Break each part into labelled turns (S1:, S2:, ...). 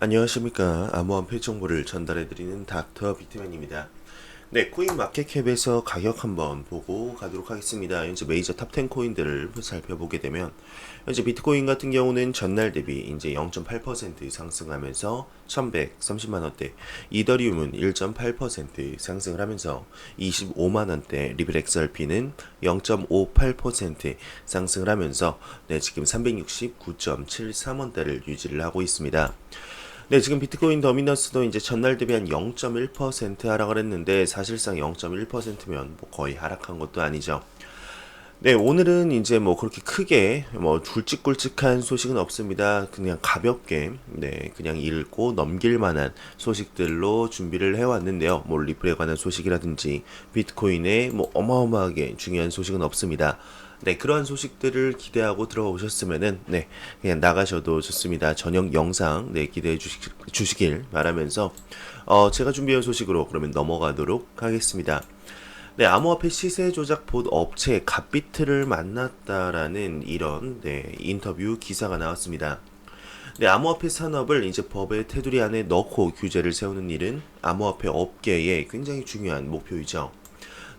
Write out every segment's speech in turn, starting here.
S1: 안녕하십니까. 암호화폐 정보를 전달해드리는 닥터 비트맨입니다. 네, 코인 마켓캡에서 가격 한번 보고 가도록 하겠습니다. 현재 메이저 탑 10 코인들을 살펴보게 되면 현재 비트코인 같은 경우는 전날 대비 이제 0.8% 상승하면서 1130만 원대, 이더리움은 1.8% 상승을 하면서 25만 원대, 리벨 XRP는 0.58% 상승을 하면서 네, 지금 369.73원대를 유지를 하고 있습니다. 네, 지금 비트코인 더미너스도 이제 전날 대비 한 0.1% 하락을 했는데 사실상 0.1%면 뭐 거의 하락한 것도 아니죠. 네, 오늘은 이제 뭐 그렇게 크게 뭐 굵직굵직한 소식은 없습니다. 그냥 가볍게 네, 그냥 읽고 넘길 만한 소식들로 준비를 해왔는데요. 뭐 리플에 관한 소식이라든지 비트코인에 뭐 어마어마하게 중요한 소식은 없습니다. 네, 그러한 소식들을 기대하고 들어가 오셨으면은 네, 그냥 나가셔도 좋습니다. 저녁 영상 네, 기대해 주시길 바라면서 제가 준비한 소식으로 그러면 넘어가도록 하겠습니다. 네, 암호화폐 시세 조작 봇 업체 갓비트를 만났다라는 이런 네, 인터뷰 기사가 나왔습니다. 네, 암호화폐 산업을 이제 법의 테두리 안에 넣고 규제를 세우는 일은 암호화폐 업계의 굉장히 중요한 목표이죠.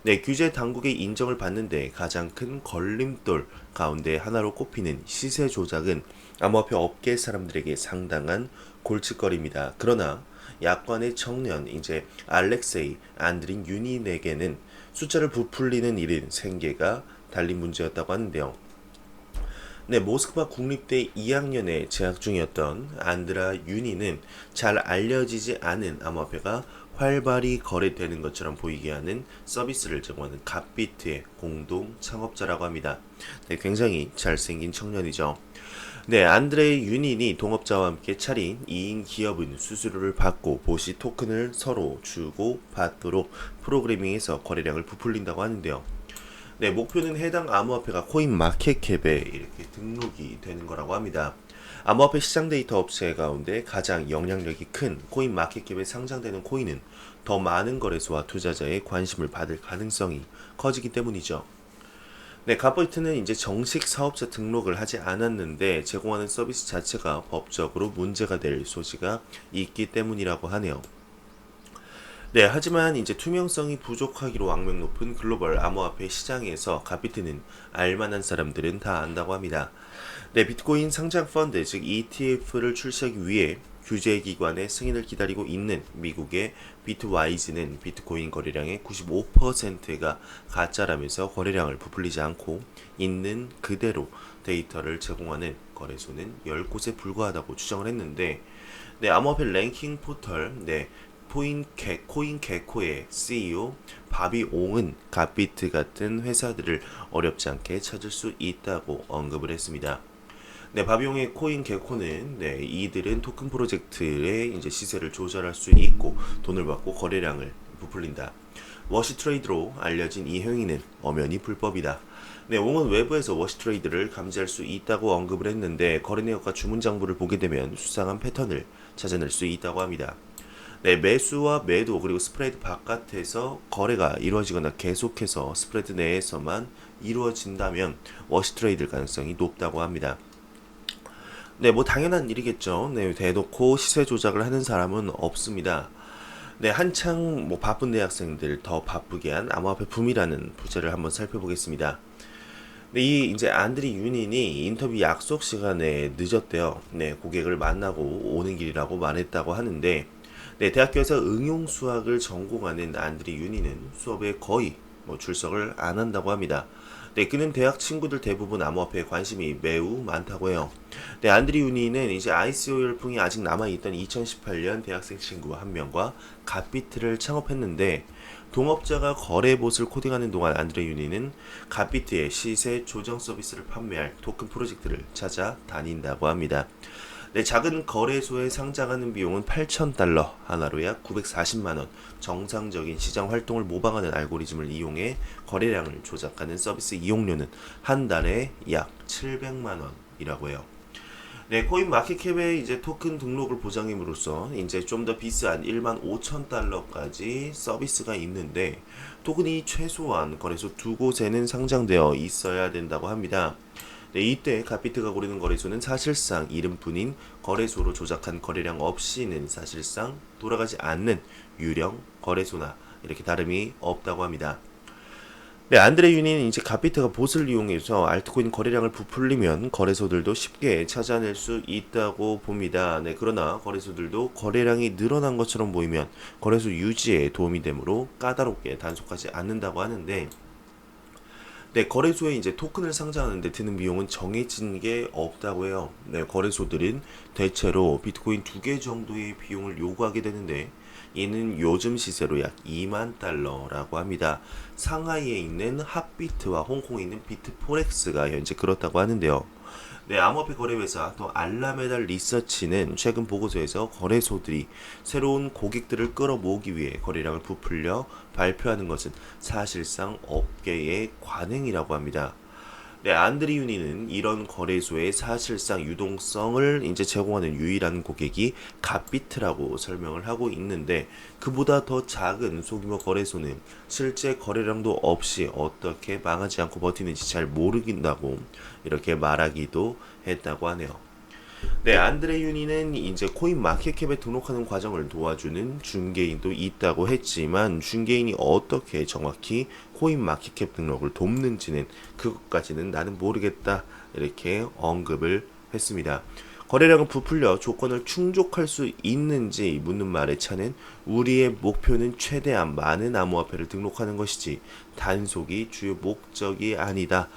S1: 네, 규제 당국의 인정을 받는데 가장 큰 걸림돌 가운데 하나로 꼽히는 시세 조작은 암호화폐 업계 사람들에게 상당한 골칫거리입니다. 그러나 약관의 청년 이제 알렉세이 안드린 유닌에게는 숫자를 부풀리는 일은 생계가 달린 문제였다고 하는데요. 네, 모스크바 국립대 2학년에 재학 중이었던 안드라 유니는 잘 알려지지 않은 암호화폐가 활발히 거래되는 것처럼 보이게 하는 서비스를 제공하는 갓비트의 공동 창업자라고 합니다. 네, 굉장히 잘생긴 청년이죠. 네, 안드레이 유닌이 동업자와 함께 차린 2인 기업은 수수료를 받고 보시 토큰을 서로 주고 받도록 프로그래밍해서 거래량을 부풀린다고 하는데요. 네, 목표는 해당 암호화폐가 코인 마켓캡에 이렇게 등록이 되는 거라고 합니다. 암호화폐 시장 데이터 업체 가운데 가장 영향력이 큰 코인 마켓캡에 상장되는 코인은 더 많은 거래소와 투자자의 관심을 받을 가능성이 커지기 때문이죠. 네, 갓보이트는 이제 정식 사업자 등록을 하지 않았는데 제공하는 서비스 자체가 법적으로 문제가 될 소지가 있기 때문이라고 하네요. 네, 하지만 이제 투명성이 부족하기로 악명 높은 글로벌 암호화폐 시장에서 갓비트는 알만한 사람들은 다 안다고 합니다. 네, 비트코인 상장 펀드 즉 ETF를 출시하기 위해 규제기관의 승인을 기다리고 있는 미국의 비트와이즈는 비트코인 거래량의 95%가 가짜라면서 거래량을 부풀리지 않고 있는 그대로 데이터를 제공하는 거래소는 10곳에 불과하다고 추정을 했는데 네, 암호화폐 랭킹 포털 코인 개코의 CEO 바비 옹은 갓비트 같은 회사들을 어렵지 않게 찾을 수 있다고 언급을 했습니다. 네, 바비용의 코인 개코는 네, 이들은 토큰 프로젝트의 이제 시세를 조절할 수 있고 돈을 받고 거래량을 부풀린다. 워시트레이드로 알려진 이 행위는 엄연히 불법이다. 네, 옹은 외부에서 워시트레이드를 감지할 수 있다고 언급을 했는데 거래 내역과 주문 장부를 보게 되면 수상한 패턴을 찾아낼 수 있다고 합니다. 네, 매수와 매도 그리고 스프레드 바깥에서 거래가 이루어지거나 계속해서 스프레드 내에서만 이루어진다면 워시트레이드 가능성이 높다고 합니다. 네, 뭐 당연한 일이겠죠. 네, 대놓고 시세 조작을 하는 사람은 없습니다. 네, 한창 뭐 바쁜 대학생들 더 바쁘게 한 암호화폐 붐이라는 부제를 한번 살펴보겠습니다. 네, 이 이제 안드리 유닌이 인터뷰 약속 시간에 늦었대요. 네, 고객을 만나고 오는 길이라고 말했다고 하는데, 네, 대학교에서 응용 수학을 전공하는 안드리 유닌은 수업에 거의 뭐 출석을 안 한다고 합니다. 네, 그는 대학 친구들 대부분 암호화폐에 관심이 매우 많다고 해요. 네, 안드리 유니는 이제 ICO 열풍이 아직 남아있던 2018년 대학생 친구 한 명과 갓비트를 창업했는데 동업자가 거래봇을 코딩하는 동안 안드레 유니는 갓비트의 시세 조정 서비스를 판매할 토큰 프로젝트를 찾아 다닌다고 합니다. 네, 작은 거래소에 상장하는 비용은 8,000달러, 하나로 약 940만원, 정상적인 시장 활동을 모방하는 알고리즘을 이용해 거래량을 조작하는 서비스 이용료는 한 달에 약 700만원이라고 해요. 네, 코인 마켓캡에 이제 토큰 등록을 보장함으로써 이제 좀 더 비싼 1만 5천 달러까지 서비스가 있는데 토큰이 최소한 거래소 두 곳에는 상장되어 있어야 된다고 합니다. 네, 이때 갓비트가 고르는 거래소는 사실상 이름뿐인 거래소로 조작한 거래량 없이는 사실상 돌아가지 않는 유령 거래소나 이렇게 다름이 없다고 합니다. 네, 안드레 유니는 이제 갓비트가 봇을 이용해서 알트코인 거래량을 부풀리면 거래소들도 쉽게 찾아낼 수 있다고 봅니다. 네, 그러나 거래소들도 거래량이 늘어난 것처럼 보이면 거래소 유지에 도움이 되므로 까다롭게 단속하지 않는다고 하는데, 네, 거래소에 이제 토큰을 상장하는데 드는 비용은 정해진 게 없다고 해요. 네, 거래소들은 대체로 비트코인 2개 정도의 비용을 요구하게 되는데, 이는 요즘 시세로 약 2만 달러라고 합니다. 상하이에 있는 핫비트와 홍콩에 있는 비트포렉스가 현재 그렇다고 하는데요. 네, 암호화폐 거래회사 또 알라메달 리서치는 최근 보고서에서 거래소들이 새로운 고객들을 끌어모으기 위해 거래량을 부풀려 발표하는 것은 사실상 업계의 관행이라고 합니다. 네, 안드리 유니는 이런 거래소의 사실상 유동성을 이제 제공하는 유일한 고객이 갓비트라고 설명을 하고 있는데, 그보다 더 작은 소규모 거래소는 실제 거래량도 없이 어떻게 망하지 않고 버티는지 잘 모르긴다고 이렇게 말하기도 했다고 하네요. 네, 안드레 유니는 이제 코인 마켓캡에 등록하는 과정을 도와주는 중개인도 있다고 했지만, 중개인이 어떻게 정확히 코인 마켓캡 등록을 돕는지는 그것까지는 나는 모르겠다 이렇게 언급을 했습니다. 거래량을 부풀려 조건을 충족할 수 있는지 묻는 말에 차는, 우리의 목표는 최대한 많은 암호화폐를 등록하는 것이지 단속이 주요 목적이 아니다.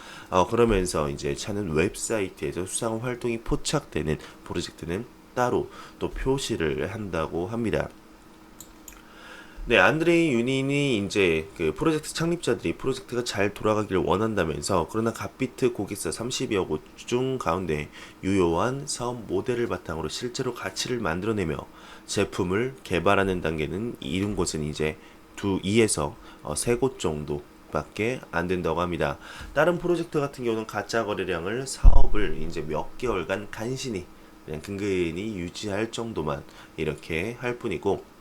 S1: 그러면서 이제 차는 웹사이트에서 수상 활동이 포착되는 프로젝트는 따로 또 표시를 한다고 합니다. 네, 안드레이 유닌이 이제 그 프로젝트 창립자들이 프로젝트가 잘 돌아가기를 원한다면서, 그러나 갓비트 고객사 30여 곳 중 가운데 유효한 사업 모델을 바탕으로 실제로 가치를 만들어내며 제품을 개발하는 단계는 이룬 곳은 이제 2에서 3곳 정도밖에 안 된다고 합니다. 다른 프로젝트 같은 경우는 가짜 거래량을 사업을 이제 몇 개월간 간신히 그냥 근근히 유지할 정도만 이렇게 할 뿐이고,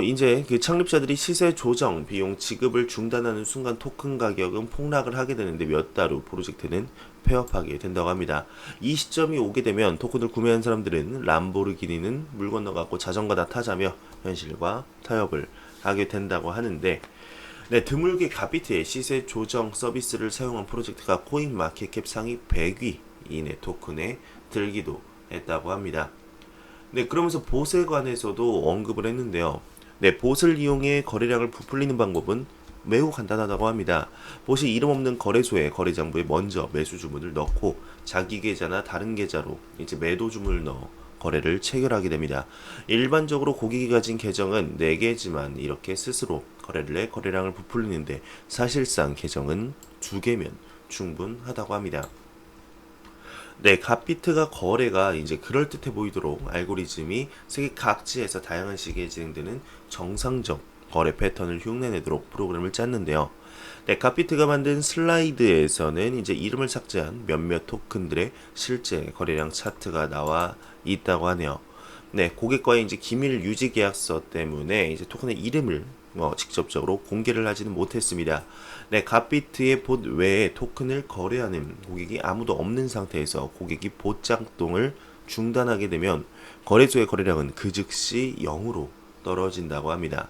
S1: 이제 그 창립자들이 시세 조정 비용 지급을 중단하는 순간 토큰 가격은 폭락을 하게 되는데, 몇 달 후 프로젝트는 폐업하게 된다고 합니다. 이 시점이 오게 되면 토큰을 구매한 사람들은 람보르기니는 물 건너가고 자전거나 타자며 현실과 타협을 하게 된다고 하는데, 네, 드물게 갓비트의 시세 조정 서비스를 사용한 프로젝트가 코인 마켓캡 상위 100위 이내 토큰에 들기도 했다고 합니다. 네, 그러면서 봇에 관해서도 언급을 했는데요. 네, 봇을 이용해 거래량을 부풀리는 방법은 매우 간단하다고 합니다. 봇이 이름 없는 거래소에 거래장부에 먼저 매수 주문을 넣고 자기 계좌나 다른 계좌로 이제 매도 주문을 넣어 거래를 체결하게 됩니다. 일반적으로 고객이 가진 계정은 4개지만 이렇게 스스로 거래를 해 거래량을 부풀리는데, 사실상 계정은 2개면 충분하다고 합니다. 네, 갓비트가 거래가 이제 그럴듯해 보이도록 알고리즘이 세계 각지에서 다양한 시기에 진행되는 정상적 거래 패턴을 흉내내도록 프로그램을 짰는데요. 네, 갓비트가 만든 슬라이드에서는 이제 이름을 삭제한 몇몇 토큰들의 실제 거래량 차트가 나와 있다고 하네요. 네, 고객과의 이제 기밀 유지 계약서 때문에 이제 토큰의 이름을 직접적으로 공개를 하지는 못했습니다. 네, 갓비트의 봇 외에 토큰을 거래하는 고객이 아무도 없는 상태에서 고객이 봇 작동을 중단하게 되면 거래소의 거래량은 그 즉시 0으로 떨어진다고 합니다.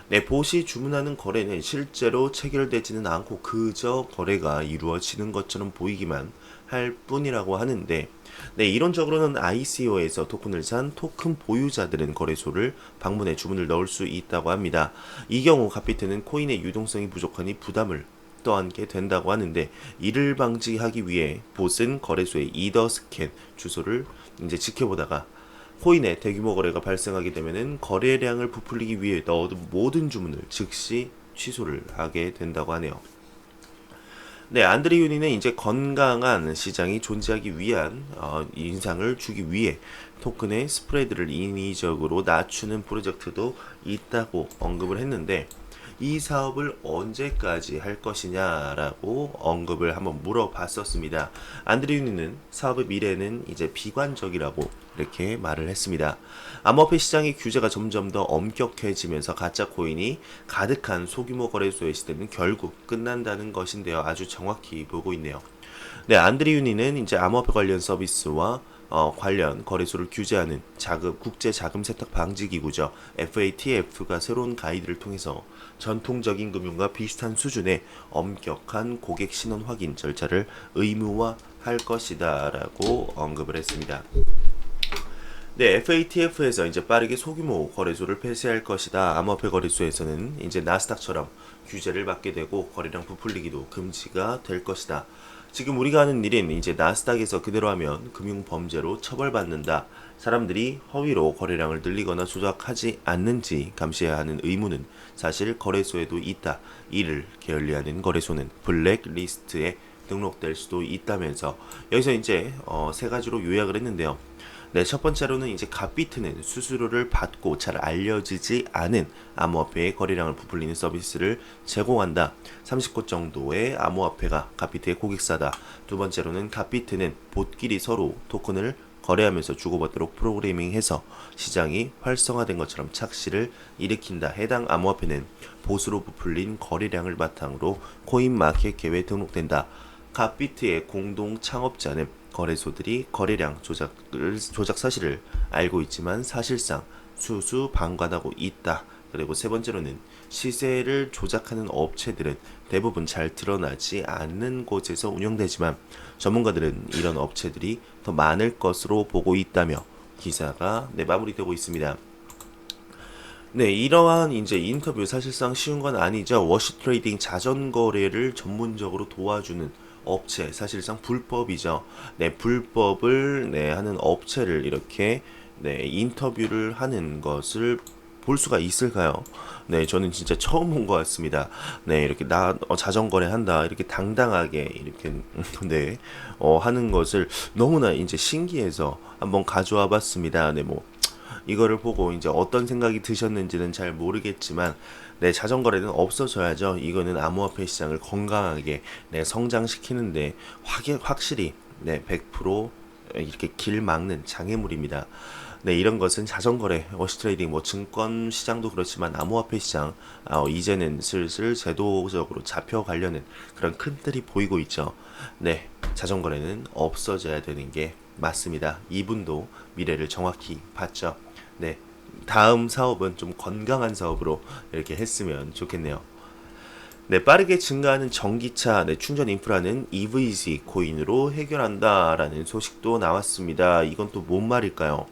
S1: 네, 봇이 주문하는 거래는 실제로 체결되지는 않고 그저 거래가 이루어지는 것처럼 보이기만 할 뿐이라고 하는데, 네, 이론적으로는 ICO에서 토큰을 산 토큰 보유자들은 거래소를 방문해 주문을 넣을 수 있다고 합니다. 이 경우 갓비트는 코인의 유동성이 부족하니 부담을 떠안게 된다고 하는데, 이를 방지하기 위해 봇은 거래소의 이더 스캔 주소를 이제 지켜보다가 코인의 대규모 거래가 발생하게 되면은 거래량을 부풀리기 위해 넣어둔 모든 주문을 즉시 취소를 하게 된다고 하네요. 네, 안드레 유니는 이제 건강한 시장이 존재하기 위한 인상을 주기 위해 토큰의 스프레드를 인위적으로 낮추는 프로젝트도 있다고 언급을 했는데, 이 사업을 언제까지 할 것이냐라고 언급을 한번 물어봤었습니다. 안드레 유니는 사업의 미래는 이제 비관적이라고 이렇게 말을 했습니다. 암호화폐 시장의 규제가 점점 더 엄격해지면서 가짜 코인이 가득한 소규모 거래소의 시대는 결국 끝난다는 것인데요. 아주 정확히 보고 있네요. 네, 안드리우니는 이제 암호화폐 관련 서비스와 관련 거래소를 규제하는 국제 자금 세탁 방지 기구죠. FATF가 새로운 가이드를 통해서 전통적인 금융과 비슷한 수준의 엄격한 고객 신원 확인 절차를 의무화할 것이다라고 언급을 했습니다. 네, FATF에서 이제 빠르게 소규모 거래소를 폐쇄할 것이다. 암호화폐 거래소에서는 이제 나스닥처럼 규제를 받게 되고 거래량 부풀리기도 금지가 될 것이다. 지금 우리가 하는 일인 이제 나스닥에서 그대로 하면 금융 범죄로 처벌받는다. 사람들이 허위로 거래량을 늘리거나 조작하지 않는지 감시해야 하는 의무는 사실 거래소에도 있다. 이를 게을리하는 거래소는 블랙리스트에 등록될 수도 있다면서 여기서 이제 세 가지로 요약을 했는데요. 네, 첫 번째로는 이제 값비트는 수수료를 받고 잘 알려지지 않은 암호화폐의 거래량을 부풀리는 서비스를 제공한다. 30곳 정도의 암호화폐가 값비트의 고객사다. 두 번째로는 값비트는 봇끼리 서로 토큰을 거래하면서 주고받도록 프로그래밍해서 시장이 활성화된 것처럼 착시를 일으킨다. 해당 암호화폐는 보수로 부풀린 거래량을 바탕으로 코인마켓계에 등록된다. 값비트의 공동 창업자는 거래소들이 거래량 조작 사실을 알고 있지만 사실상 수수방관하고 있다. 그리고 세 번째로는 시세를 조작하는 업체들은 대부분 잘 드러나지 않는 곳에서 운영되지만 전문가들은 이런 업체들이 더 많을 것으로 보고 있다며 기사가 마무리되고 있습니다. 네, 이러한 이제 인터뷰 사실상 쉬운 건 아니죠. 워시 트레이딩 자전 거래를 전문적으로 도와주는 업체, 사실상 불법이죠. 네, 불법을 하는 업체를 이렇게 인터뷰를 하는 것을 볼 수가 있을까요? 네, 저는 진짜 처음 본 것 같습니다. 네, 이렇게 자전거래 한다, 이렇게 당당하게 이렇게 하는 것을 너무나 이제 신기해서 한번 가져와 봤습니다. 네, 뭐 이거를 보고 이제 어떤 생각이 드셨는지는 잘 모르겠지만 자전거래는 없어져야죠. 이거는 암호화폐 시장을 건강하게 성장시키는데 확실히 100% 이렇게 길 막는 장애물입니다. 이런 것은 자전거래, 워시트레이딩, 증권 시장도 그렇지만 암호화폐 시장 이제는 슬슬 제도적으로 잡혀가려는 그런 큰 틀이 보이고 있죠. 자전거래는 없어져야 되는 게 맞습니다. 이분도 미래를 정확히 봤죠. 다음 사업은 좀 건강한 사업으로 이렇게 했으면 좋겠네요. 빠르게 증가하는 전기차 충전 인프라는 EVC 코인으로 해결한다라는 소식도 나왔습니다. 이건 또 뭔 말일까요?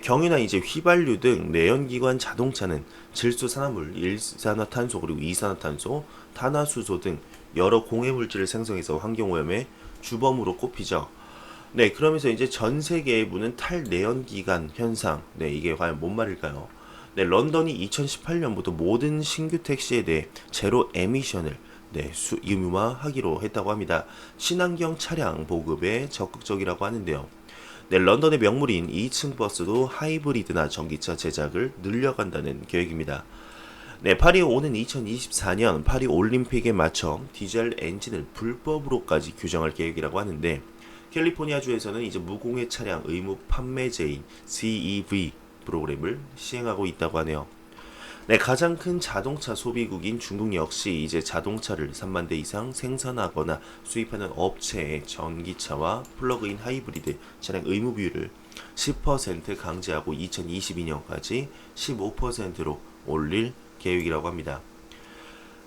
S1: 경유나 이제 휘발유 등 내연기관 자동차는 질소산화물, 일산화탄소 그리고 이산화탄소, 탄화수소 등 여러 공해물질을 생성해서 환경오염의 주범으로 꼽히죠. 그러면서 이제 전 세계에 부는 탈내연기관 현상, 이게 과연 뭔 말일까요? 런던이 2018년부터 모든 신규 택시에 대해 제로 에미션을 의무화하기로 했다고 합니다. 친환경 차량 보급에 적극적이라고 하는데요. 런던의 명물인 2층 버스도 하이브리드나 전기차 제작을 늘려간다는 계획입니다. 파리에 오는 2024년 파리 올림픽에 맞춰 디젤 엔진을 불법으로까지 규정할 계획이라고 하는데 캘리포니아주에서는 이제 무공해 차량 의무 판매제인 CEV 프로그램을 시행하고 있다고 하네요. 가장 큰 자동차 소비국인 중국 역시 이제 자동차를 3만 대 이상 생산하거나 수입하는 업체의 전기차와 플러그인 하이브리드 차량 의무 비율을 10% 강제하고 2022년까지 15%로 올릴 계획이라고 합니다.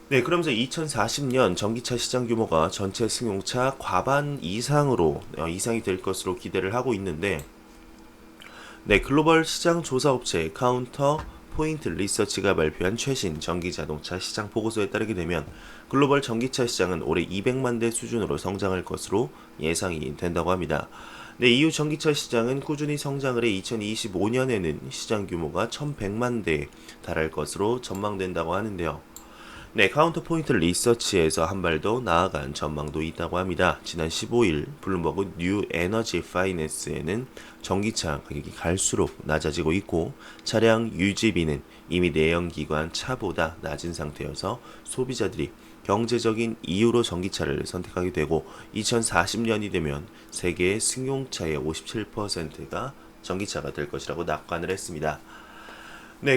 S1: 그러면서 2040년 전기차 시장 규모가 전체 승용차 과반 이상으로 이상이 될 것으로 기대를 하고 있는데 글로벌 시장 조사 업체 카운터 포인트 리서치가 발표한 최신 전기자동차 시장 보고서에 따르게 되면 글로벌 전기차 시장은 올해 200만 대 수준으로 성장할 것으로 예상이 된다고 합니다. 이후 전기차 시장은 꾸준히 성장을 해 2025년에는 시장 규모가 1100만 대에 달할 것으로 전망된다고 하는데요. 카운터 포인트 리서치에서 한 발 더 나아간 전망도 있다고 합니다. 지난 15일 블룸버그 뉴 에너지 파이낸스에는 전기차 가격이 갈수록 낮아지고 있고 차량 유지비는 이미 내연기관 차보다 낮은 상태여서 소비자들이 경제적인 이유로 전기차를 선택하게 되고 2040년이 되면 세계 승용차의 57%가 전기차가 될 것이라고 낙관을 했습니다.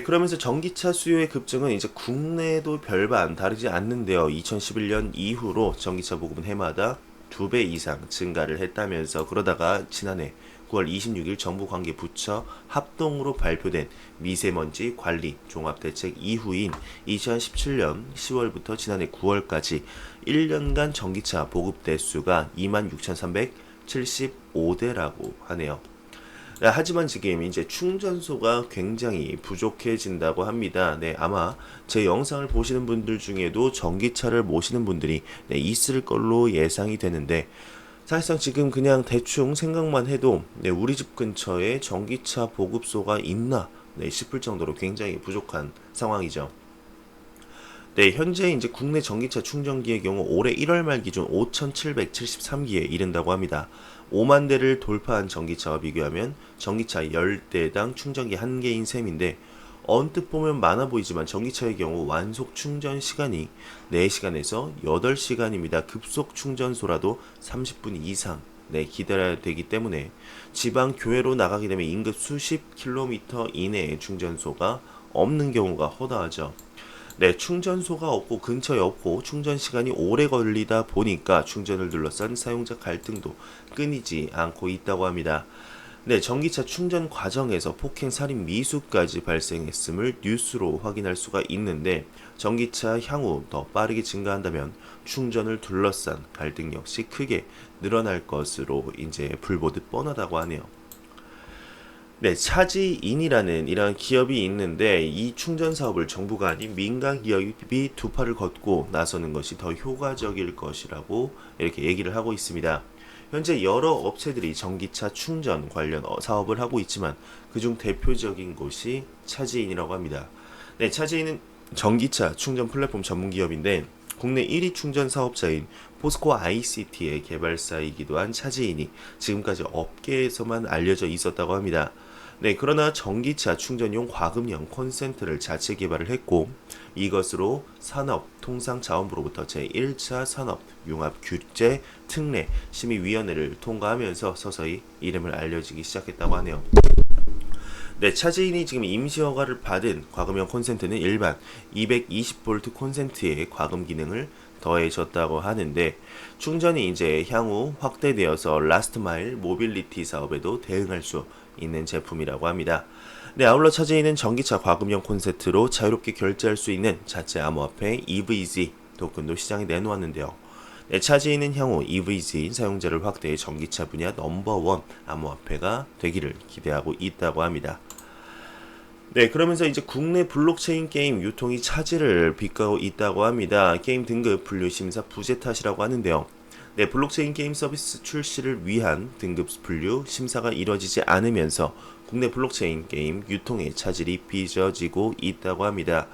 S1: 그러면서 전기차 수요의 급증은 이제 국내도 별반 다르지 않는데요. 2011년 이후로 전기차 보급은 해마다 2배 이상 증가를 했다면서, 그러다가 지난해 9월 26일 정부관계부처 합동으로 발표된 미세먼지 관리 종합대책 이후인 2017년 10월부터 지난해 9월까지 1년간 전기차 보급 대수가 26,375대라고 하네요. 하지만 지금 이제 충전소가 굉장히 부족해진다고 합니다. 네, 아마 제 영상을 보시는 분들 중에도 전기차를 모시는 분들이 있을 걸로 예상이 되는데, 사실상 지금 그냥 대충 생각만 해도 우리 집 근처에 전기차 보급소가 있나 싶을 정도로 굉장히 부족한 상황이죠. 네, 현재 이제 국내 전기차 충전기의 경우 올해 1월 말 기준 5,773기에 이른다고 합니다. 5만 대를 돌파한 전기차와 비교하면 전기차 10대당 충전기 1개인 셈인데, 언뜻 보면 많아 보이지만 전기차의 경우 완속 충전 시간이 4시간에서 8시간입니다. 급속 충전소라도 30분 이상 기다려야 되기 때문에 지방 교외로 나가게 되면 인근 수십 킬로미터 이내에 충전소가 없는 경우가 허다하죠. 네, 충전소가 없고 근처에 없고 충전 시간이 오래 걸리다 보니까 충전을 둘러싼 사용자 갈등도 끊이지 않고 있다고 합니다. 네, 전기차 충전 과정에서 폭행, 살인, 미수까지 발생했음을 뉴스로 확인할 수가 있는데, 전기차 향후 더 빠르게 증가한다면 충전을 둘러싼 갈등 역시 크게 늘어날 것으로 이제 불보듯 뻔하다고 하네요. 네, 차지인이라는 이런 기업이 있는데, 이 충전 사업을 정부가 아닌 민간 기업이 두 팔을 걷고 나서는 것이 더 효과적일 것이라고 이렇게 얘기를 하고 있습니다. 현재 여러 업체들이 전기차 충전 관련 사업을 하고 있지만 그중 대표적인 곳이 차지인이라고 합니다. 네, 차지인은 전기차 충전 플랫폼 전문 기업인데, 국내 1위 충전 사업자인 포스코 ICT의 개발사이기도 한 차지인이 지금까지 업계에서만 알려져 있었다고 합니다. 네, 그러나 전기차 충전용 과금형 콘센트를 자체 개발을 했고, 이것으로 산업통상자원부로부터 제1차 산업융합규제 특례 심의위원회를 통과하면서 서서히 이름을 알려지기 시작했다고 하네요. 네, 차지인이 지금 임시허가를 받은 과금형 콘센트는 일반 220V 콘센트에 과금 기능을 더해졌다고 하는데, 충전이 이제 향후 확대되어서 라스트 마일 모빌리티 사업에도 대응할 수 있는 제품이라고 합니다. 네, 아울러 차지인은 전기차 과금형 콘센트로 자유롭게 결제할 수 있는 자체 암호화폐 EVZ 토큰도 시장에 내놓았는데요. 네, 차지인은 향후 EVZ 사용자를 확대해 전기차 분야 넘버원 암호화폐가 되기를 기대하고 있다고 합니다. 네, 그러면서 이제 국내 블록체인 게임 유통이 차질을 빚고 있다고 합니다. 게임 등급 분류 심사 부재 탓이라고 하는데요. 네, 블록체인 게임 서비스 출시를 위한 등급 분류 심사가 이뤄지지 않으면서 국내 블록체인 게임 유통에 차질이 빚어지고 있다고 합니다.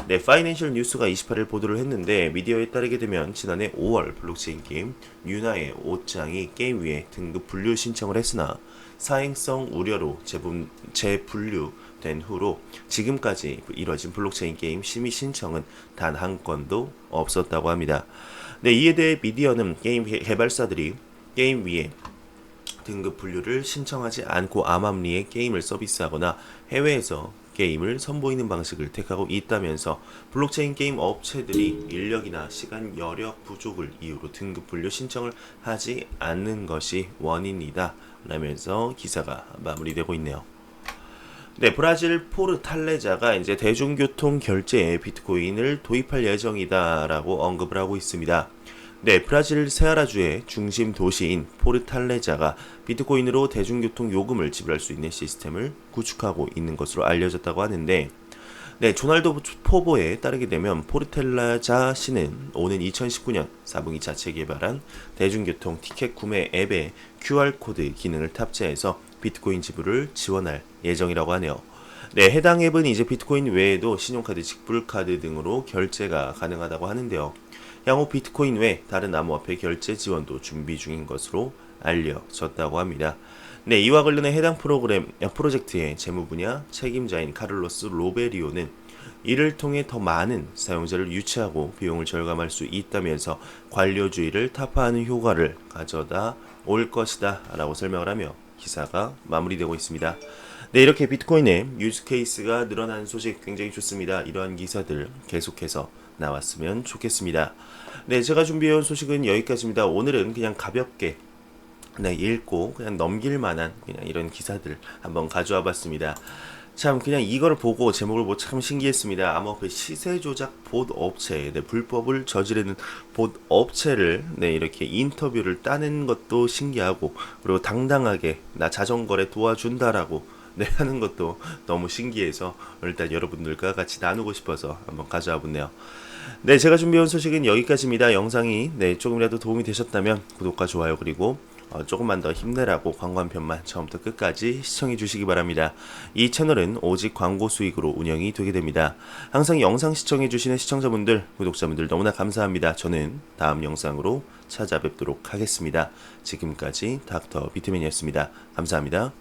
S1: 네, 파이낸셜 뉴스가 28일 보도를 했는데, 미디어에 따르게 되면 지난해 5월 블록체인 게임 유나의 옷장이 게임위에 등급 분류 신청을 했으나 사행성 우려로 재분류된 후로 지금까지 이뤄진 블록체인 게임 심의 신청은 단 한 건도 없었다고 합니다. 네, 이에 대해 미디어는 게임 개발사들이 게임 위에 등급 분류를 신청하지 않고 암암리에 게임을 서비스하거나 해외에서 게임을 선보이는 방식을 택하고 있다면서, 블록체인 게임 업체들이 인력이나 시간, 여력 부족을 이유로 등급 분류 신청을 하지 않는 것이 원인이다 라면서 기사가 마무리되고 있네요. 네, 브라질 포르탈레자가 이제 대중교통 결제에 비트코인을 도입할 예정이다라고 언급을 하고 있습니다. 네, 브라질 세아라주의 중심 도시인 포르탈레자가 비트코인으로 대중교통 요금을 지불할 수 있는 시스템을 구축하고 있는 것으로 알려졌다고 하는데, 네, 조날도 포보에 따르게 되면 포르텔라자 시는 오는 2019년 4분기 자체 개발한 대중교통 티켓 구매 앱에 QR코드 기능을 탑재해서 비트코인 지불을 지원할 예정이라고 하네요. 네, 해당 앱은 이제 비트코인 외에도 신용카드, 직불카드 등으로 결제가 가능하다고 하는데요. 향후 비트코인 외 다른 암호화폐 결제 지원도 준비 중인 것으로 알려졌다고 합니다. 네, 이와 관련해 해당 프로젝트의 재무 분야 책임자인 카를로스 로베리오는 이를 통해 더 많은 사용자를 유치하고 비용을 절감할 수 있다면서 관료주의를 타파하는 효과를 가져다 올 것이다 라고 설명을 하며 기사가 마무리되고 있습니다. 네, 이렇게 비트코인의 유즈 케이스가 늘어난 소식 굉장히 좋습니다. 이러한 기사들 계속해서 나왔으면 좋겠습니다. 네, 제가 준비해온 소식은 여기까지입니다. 오늘은 그냥 가볍게 네, 읽고 그냥 넘길 만한 그냥 이런 기사들 한번 가져와 봤습니다. 참 그냥 이거를 보고 제목을 보고 참 신기했습니다. 아마 그 시세 조작 봇 업체, 네, 불법을 저지르는 봇 업체를 네, 이렇게 인터뷰를 따는 것도 신기하고 그리고 당당하게 나 자전거래 도와준다라고 네, 하는 것도 너무 신기해서 일단 여러분들과 같이 나누고 싶어서 한번 가져와 봤네요. 네, 제가 준비한 소식은 여기까지입니다. 영상이 네, 조금이라도 도움이 되셨다면 구독과 좋아요 그리고 조금만 더 힘내라고 광고 한 편만 처음부터 끝까지 시청해 주시기 바랍니다. 이 채널은 오직 광고 수익으로 운영이 되게 됩니다. 항상 영상 시청해 주시는 시청자분들, 구독자분들 너무나 감사합니다. 저는 다음 영상으로 찾아뵙도록 하겠습니다. 지금까지 닥터 비트맨이었습니다. 감사합니다.